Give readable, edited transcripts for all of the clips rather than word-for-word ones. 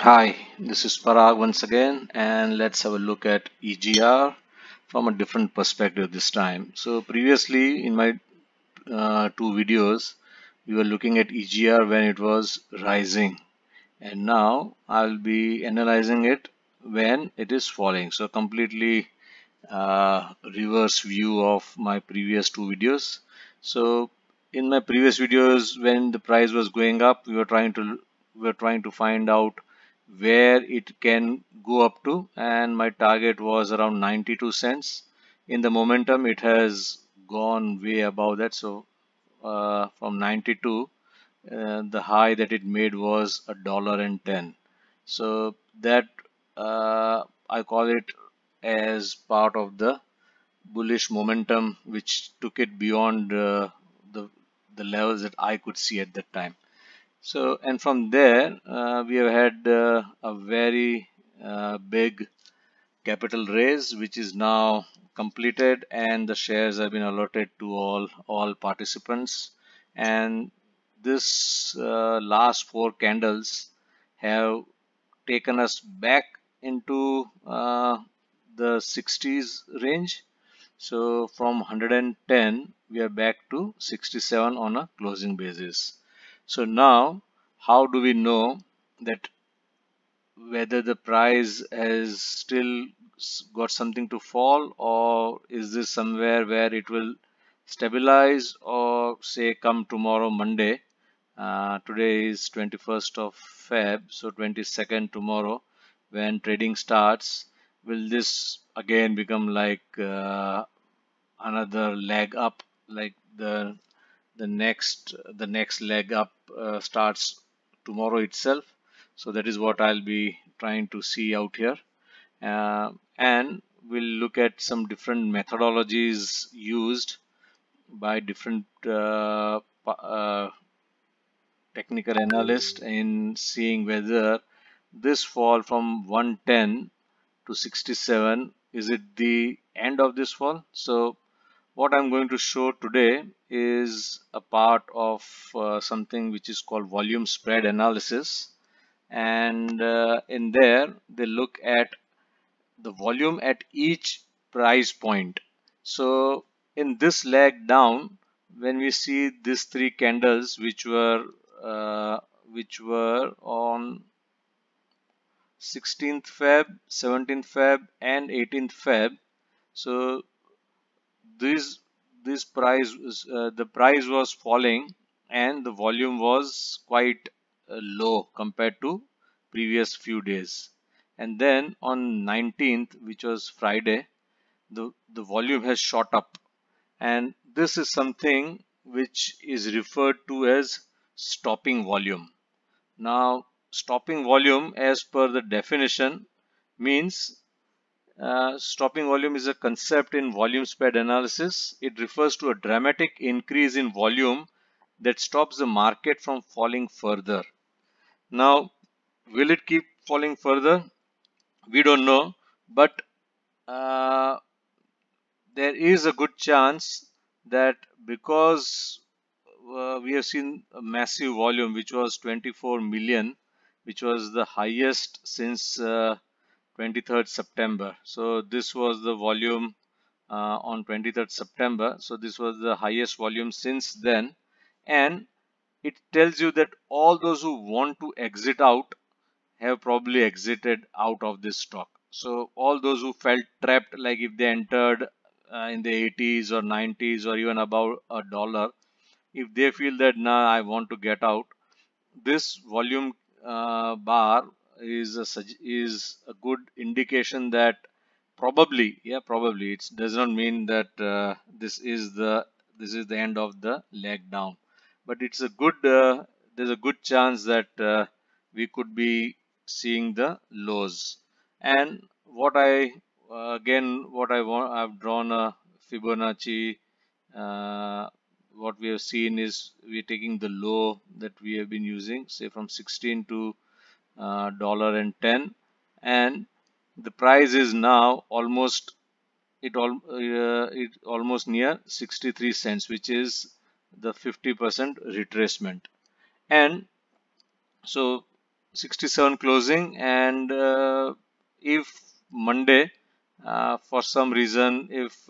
Hi, this is Parag once again, and let's have a look at EGR from a different perspective this time. So, previously in my two videos, we were looking at EGR when it was rising, and now I'll be analyzing it when it is falling. So, completely reverse view of my previous two videos. So, in my previous videos, when the price was going up, we were trying to find out where it can go up to, and my target was around 92 cents. In the momentum, it has gone way above that. So from 92, the high that it made was $1.10. So that I call it as part of the bullish momentum, which took it beyond the the levels that I could see at that time. So, and from there, we have had a very big capital raise, which is now completed, and the shares have been allotted to all participants. And this last four candles have taken us back into the 60s range. So from 110, we are back to 67 on a closing basis. So now, how do we know that whether the price has still got something to fall, or is this somewhere where it will stabilize, or say come tomorrow Monday? Today is 21st of Feb, so 22nd tomorrow when trading starts, will this again become like another leg up, like the next leg up starts tomorrow itself? So that is what I'll be trying to see out here. And we'll look at some different methodologies used by different technical analysts in seeing whether this fall from 110 to 67, is it the end of this fall? So what I'm going to show today is a part of something which is called volume spread analysis, and in there they look at the volume at each price point. So in this leg down, when we see these three candles uh, which were on 16th Feb, 17th Feb, and 18th Feb, so this this the price was falling and the volume was quite low compared to previous few days. And then on 19th, which was Friday, the volume has shot up, and this is something which is referred to as stopping volume. Now, stopping volume, as per the definition, means stopping volume is a concept in volume spread analysis. It refers to a dramatic increase in volume that stops the market from falling further. Now, will it keep falling further? We don't know, but uh, there is a good chance that because we have seen a massive volume, which was 24 million, which was the highest since 23rd September. So this was the volume on 23rd September. So this was the highest volume since then, and it tells you that all those who want to exit out have probably exited out of this stock. So all those who felt trapped, like if they entered in the 80s or 90s or even above $1, if they feel that now I want to get out, this volume bar is a good indication that probably, yeah, probably it does not mean that this is the end of the leg down, but it's a good there's a good chance that we could be seeing the lows. And what I again what I want, I've drawn a Fibonacci. uh, what we have seen is we're taking the low that we have been using, say from 16 to $1.10, and the price is now almost near 63 cents, which is the 50% retracement. And so 67 closing, and if Monday for some reason if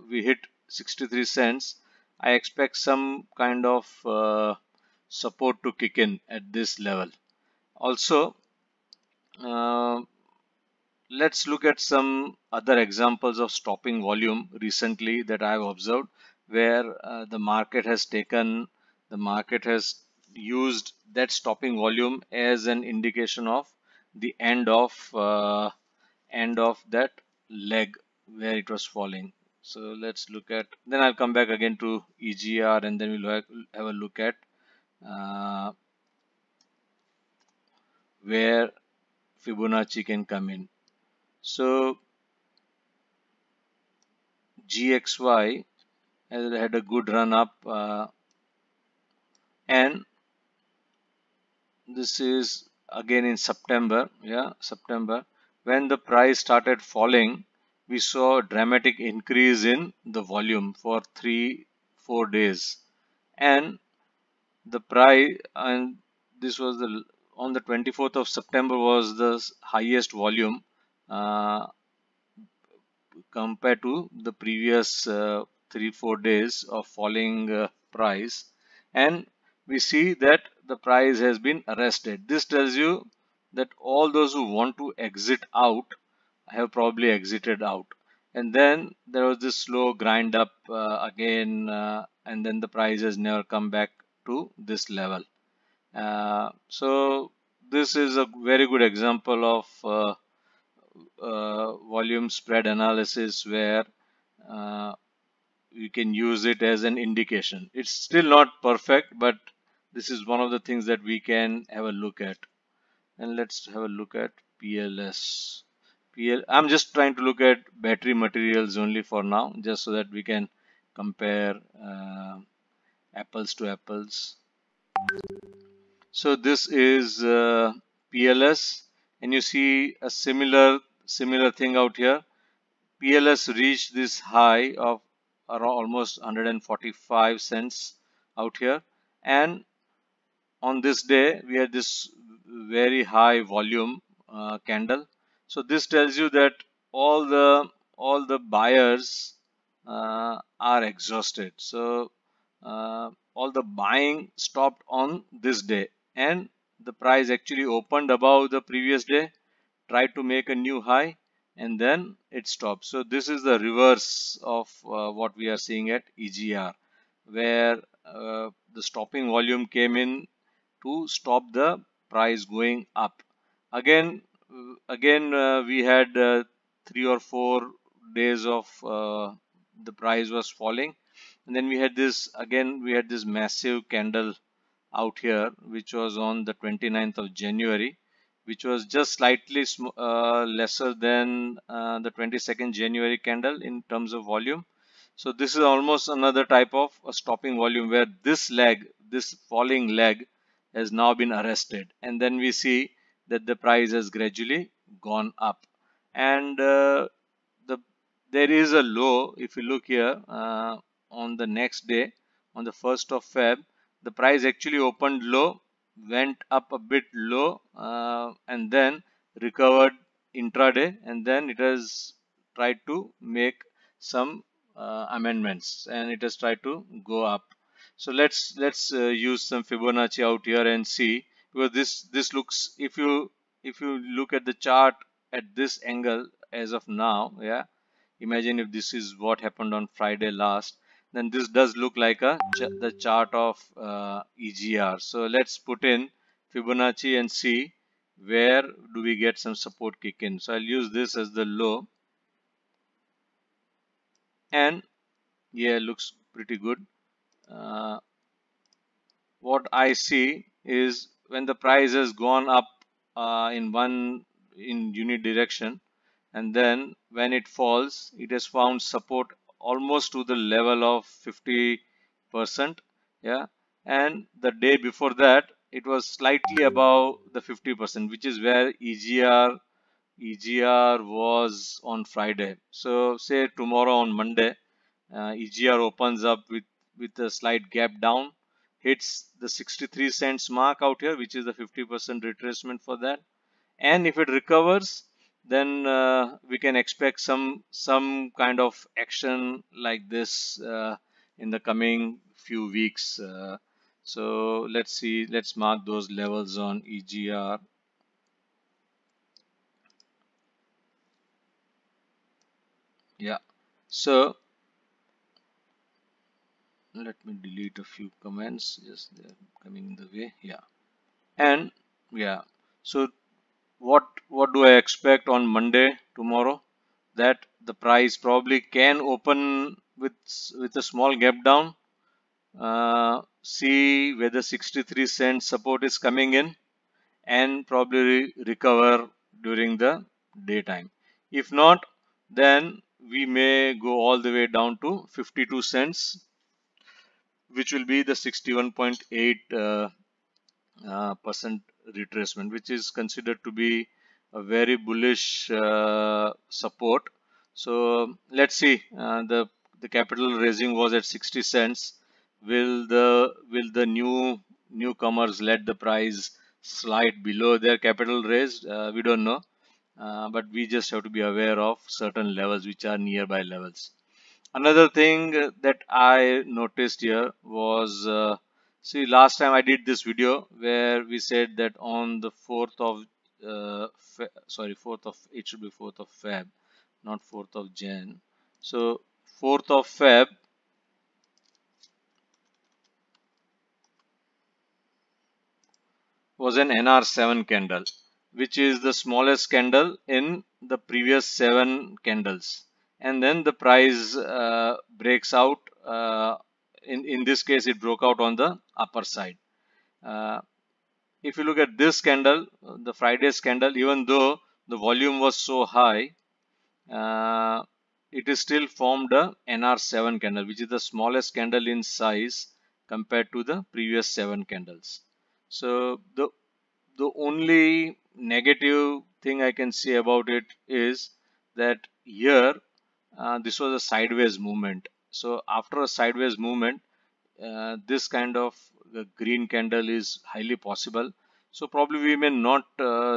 we hit 63 cents, I expect some kind of support to kick in at this level. Also, uh, let's look at some other examples of stopping volume recently that I have observed, where the market has used that stopping volume as an indication of the end of that leg where it was falling. So let's look at, then I'll come back again to EGR, and then we'll have a look at uh, where Fibonacci can come in. So GXY had a good run up, and this is again in September. Yeah, September, when the price started falling, we saw a dramatic increase in the volume for 3-4 days, and the price, and this was the on the 24th of September was the highest volume uh, compared to the previous 3-4 days of falling price, and we see that the price has been arrested. This tells you that all those who want to exit out have probably exited out, and then there was this slow grind up again, and then the price has never come back to this level. So this is a very good example of volume spread analysis where uh, you can use it as an indication. It's still not perfect, but this is one of the things that we can have a look at. And let's have a look at PLS. I'm just trying to look at battery materials only for now, just so that we can compare apples to apples. So this is PLS, and you see a similar thing out here. PLS reached this high of around almost 145 cents out here, and on this day we had this very high volume candle. So this tells you that all the buyers are exhausted. So all the buying stopped on this day, and the price actually opened above the previous day, tried to make a new high, and then it stopped. So this is the reverse of what we are seeing at EGR, where the stopping volume came in to stop the price going up. Again, we had 3 or 4 days of the price was falling, and then we had this massive candle out here, which was on the 29th of January, which was just slightly lesser than the 22nd January candle in terms of volume. So this is almost another type of a stopping volume where this falling leg has now been arrested, and then we see that the price has gradually gone up, and the there is a low. If you look here on the next day, on the 1st of Feb, the price actually opened low, went up a bit low, and then recovered intraday, and then it has tried to make some amendments, and it has tried to go up. So let's use some Fibonacci out here and see, because this looks, if you look at the chart at this angle as of now, yeah, imagine if this is what happened on Friday last, then this does look like the chart of EGR. So let's put in Fibonacci and see where do we get some support kick in. So I'll use this as the low, and yeah, looks pretty good. Uh, what I see is when the price has gone up in unit direction, and then when it falls, it has found support almost to the level of 50%. Yeah, and the day before that it was slightly above the 50%, which is where EGR was on Friday. So say tomorrow on Monday, EGR opens up with a slight gap down hits the 63 cents mark out here, which is the 50% retracement for that, and if it recovers, then we can expect some kind of action like this in the coming few weeks. So let's see, let's mark those levels on EGR. Yeah, so let me delete a few comments, yes, they're coming in the way. Yeah, and yeah, so what do I expect on Monday, tomorrow? That the price probably can open with a small gap down, see whether 63 cents support is coming in, and probably recover during the daytime. If not, then we may go all the way down to 52 cents, which will be the 61.8 percent retracement, which is considered to be a very bullish support. So let's see. The capital raising was at 60 cents. Will the newcomers let the price slide below their capital raised? We don't know, but we just have to be aware of certain levels which are nearby levels. Another thing that I noticed here was, see, last time I did this video where we said that on the 4th of, sorry, 4th of, it should be 4th of Feb, not 4th of Jan. So 4th of Feb was an NR7 candle, which is the smallest candle in the previous 7 candles. And then the price breaks out. In this case, it broke out on the upper side. If you look at this candle, the Friday's candle, even though the volume was so high, it is still formed a NR7 candle, which is the smallest candle in size compared to the previous 7 candles. So the only negative thing I can say about it is that here this was a sideways movement. So after a sideways movement, this kind of the green candle is highly possible. So probably we may not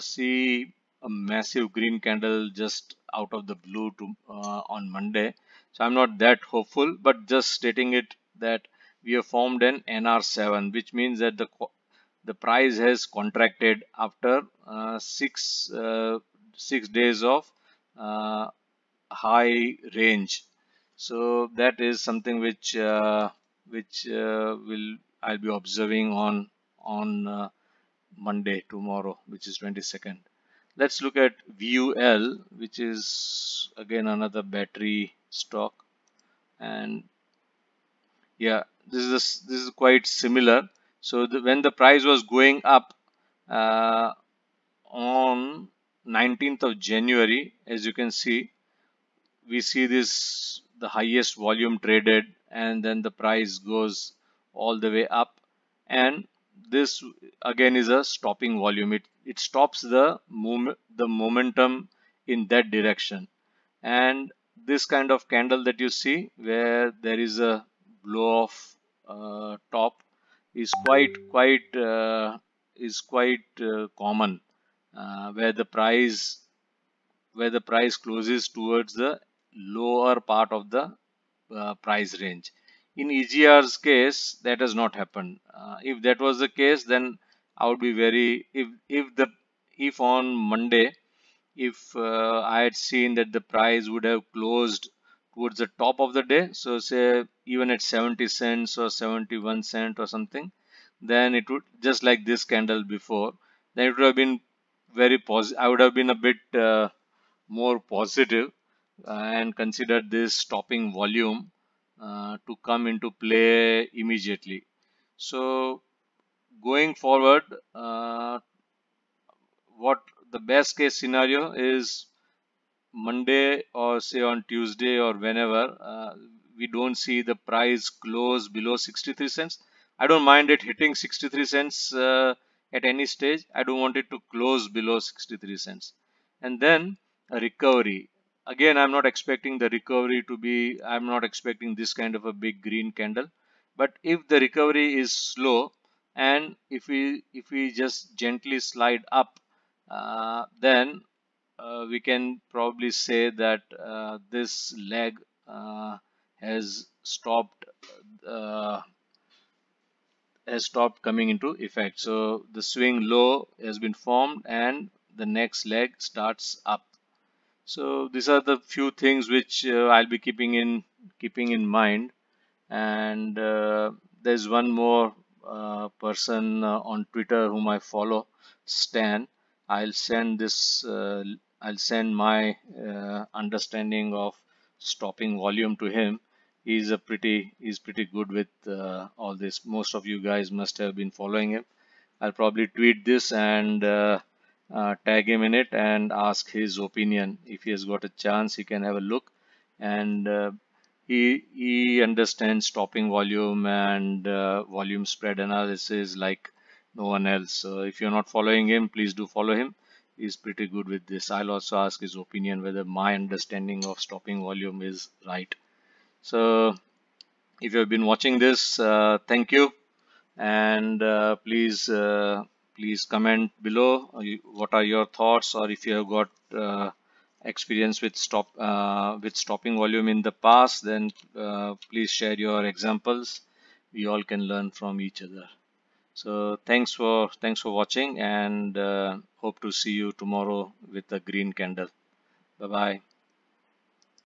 see a massive green candle just out of the blue on Monday. So I'm not that hopeful, but just stating it that we have formed an NR7, which means that the price has contracted after 6 days of uh, high range. So that is something which will I'll be observing on Monday, tomorrow, which is 22nd. Let's look at VUL, which is again another battery stock, and yeah, this is quite similar. So when the price was going up uh, on 19th of January, as you can see, we see this the highest volume traded, and then the price goes all the way up, and this again is a stopping volume. It stops the momentum in that direction, and this kind of candle that you see where there is a blow off top is quite common, where the price closes towards the lower part of the price range. In EGR's case, that has not happened. If that was the case, then I would be very, if on Monday, if I had seen that the price would have closed towards the top of the day, so say even at 70 cents or 71 cent or something, then it would, just like this candle before, then it would have been very positive. I would have been a bit more positive and consider this stopping volume to come into play immediately. So going forward, what the best case scenario is, Monday or say on Tuesday or whenever, we don't see the price close below 63 cents. I don't mind it hitting 63 cents at any stage. I don't want it to close below 63 cents. And then a recovery. Again, I'm not expecting the recovery to be, I'm not expecting this kind of a big green candle. But if the recovery is slow, and if we just gently slide up, then we can probably say that this leg has stopped uh, coming into effect. So the swing low has been formed and the next leg starts up. So these are the few things which I'll be keeping in mind. And there's one more person on Twitter whom I follow, Stan. I'll send this. I'll send my understanding of stopping volume to him. He's pretty good with all this. Most of you guys must have been following him. I'll probably tweet this and tag him in it and ask his opinion. If he has got a chance, he can have a look. And he understands stopping volume and volume spread analysis like no one else. So if you're not following him, please do follow him. He's pretty good with this. I'll also ask his opinion whether my understanding of stopping volume is right. So if you've been watching this, thank you. And please comment below what are your thoughts, or if you have got experience with stopping volume in the past, then please share your examples. We all can learn from each other. So thanks for watching, and hope to see you tomorrow with a green candle. Bye bye.